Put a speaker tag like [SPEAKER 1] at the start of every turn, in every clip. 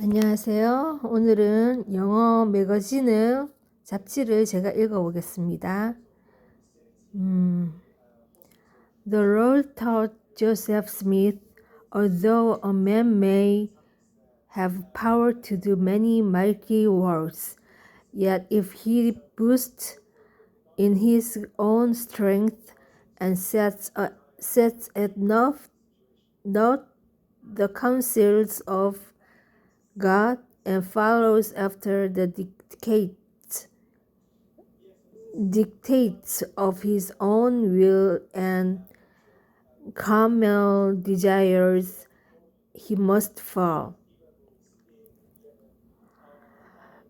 [SPEAKER 1] 안녕하세요. 오늘은 영어 매거진의 잡지를 제가 읽어보겠습니다. The Lord taught Joseph Smith, although a man may have power to do many mighty works, yet if he boasts in his own strength and sets at naught the counsels of God and follows after the dictates of his own will and carnal desires, he must fall.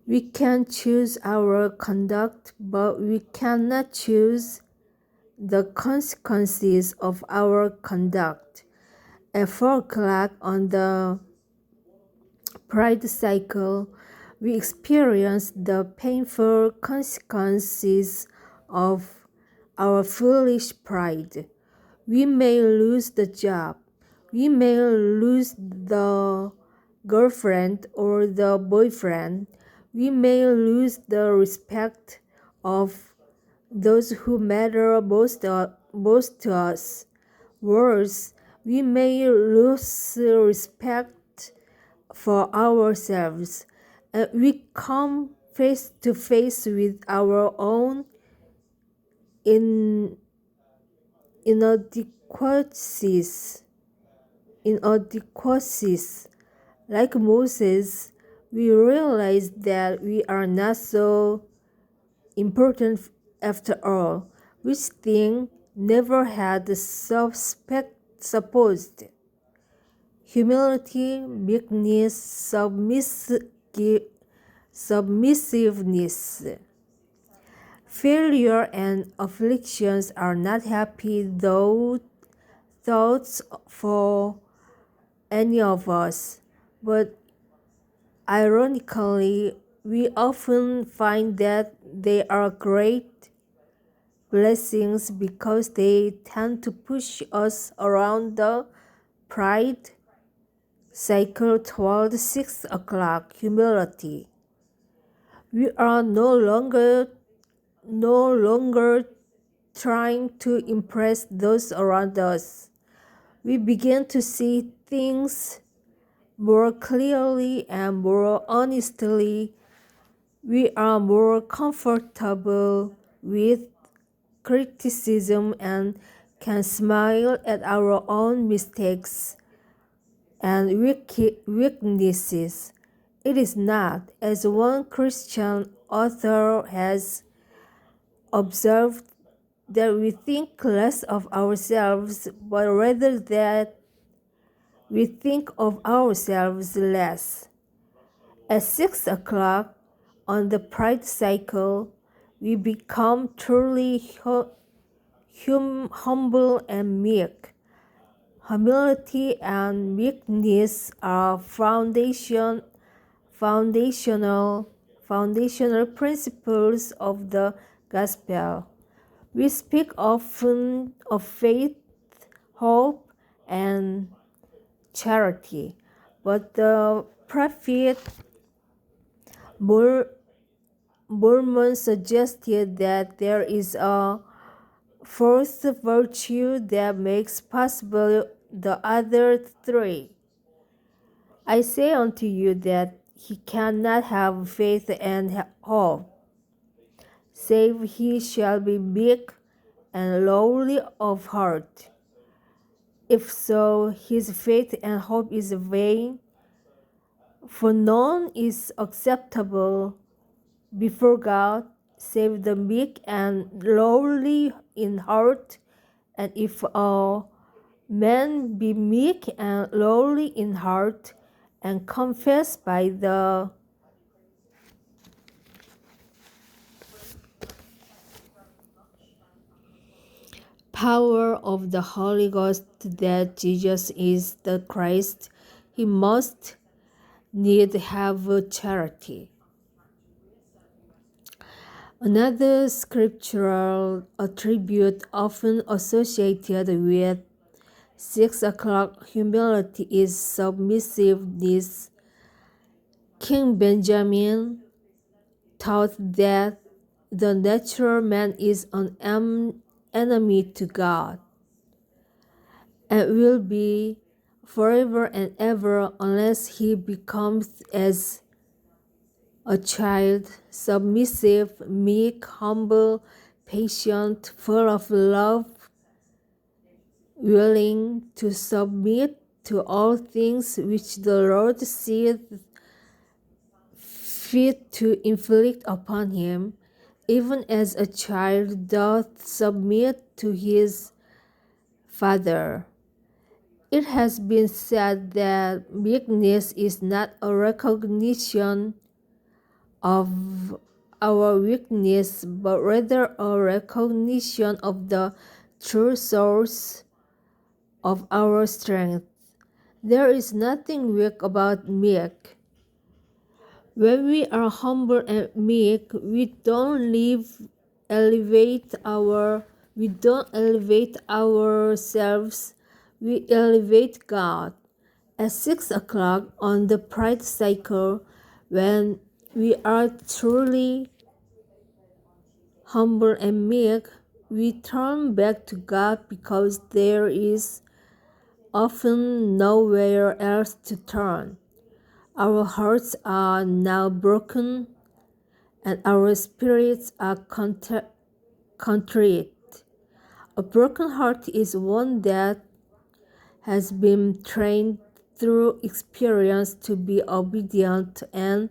[SPEAKER 1] We can choose our conduct, but we cannot choose the consequences of our conduct. At 4 o'clock on the pride cycle, we experience the painful consequences of our foolish pride. We may lose the job. We may lose the girlfriend or the boyfriend. We may lose the respect of those who matter most to us. Worse, we may lose respect for ourselves, and we come face to face with our own inadequacies. Like Moses, we realize that we are not so important after all, which thing never had supposed. Humility, meekness, submissiveness. Failure and afflictions are not happy thoughts for any of us, but ironically, we often find that they are great blessings because they tend to push us around the pride cycle toward 6 o'clock humility. We are no longer trying to impress those around us. We begin to see things more clearly and more honestly. We are more comfortable with criticism and can smile at our own mistakes and weaknesses. It is not, as one Christian author has observed, that we think less of ourselves, but rather that we think of ourselves less. At 6 o'clock on the pride cycle, we become truly humble and meek. Humility and meekness are foundational principles of the gospel. We speak often of faith, hope, and charity, but the prophet Mormon suggested that there is a fourth virtue that makes possible the other three. I say unto you that he cannot have faith and hope, save he shall be meek and lowly of heart. If so, his faith and hope is vain, for none is acceptable before God save the meek and lowly in heart. And if a man be meek and lowly in heart, and confess by the power of the Holy Ghost that Jesus is the Christ, he must need have charity. Another scriptural attribute often associated with 6 o'clock humility is submissiveness. King Benjamin taught that the natural man is an enemy to God and will be forever and ever unless he becomes as a child, submissive, meek, humble, patient, full of love, willing to submit to all things which the Lord seeth fit to inflict upon him, even as a child doth submit to his father. It has been said that meekness is not a recognition of our weakness, but rather a recognition of the true source of our strength. There is nothing weak about meek. When we are humble and meek, we don't elevate ourselves, we elevate God. At 6 o'clock on the pride cycle, when we are truly humble and meek, we turn back to God because there is often nowhere else to turn. Our hearts are now broken and our spirits are contrite. A broken heart is one that has been trained through experience to be obedient and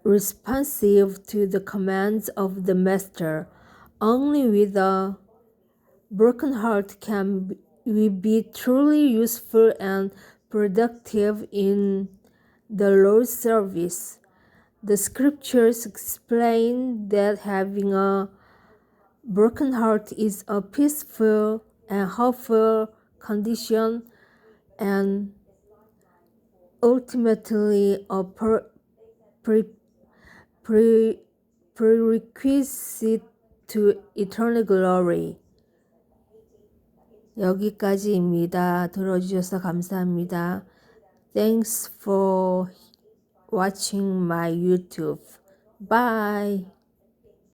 [SPEAKER 1] responsive to the commands of the Master. Only with a broken heart can we be truly useful and productive in the Lord's service. The scriptures explain that having a broken heart is a peaceful and hopeful condition and ultimately a pre- prerequisite to eternal glory. 여기까지입니다. 들어주셔서 감사합니다. Thanks for watching my YouTube. Bye.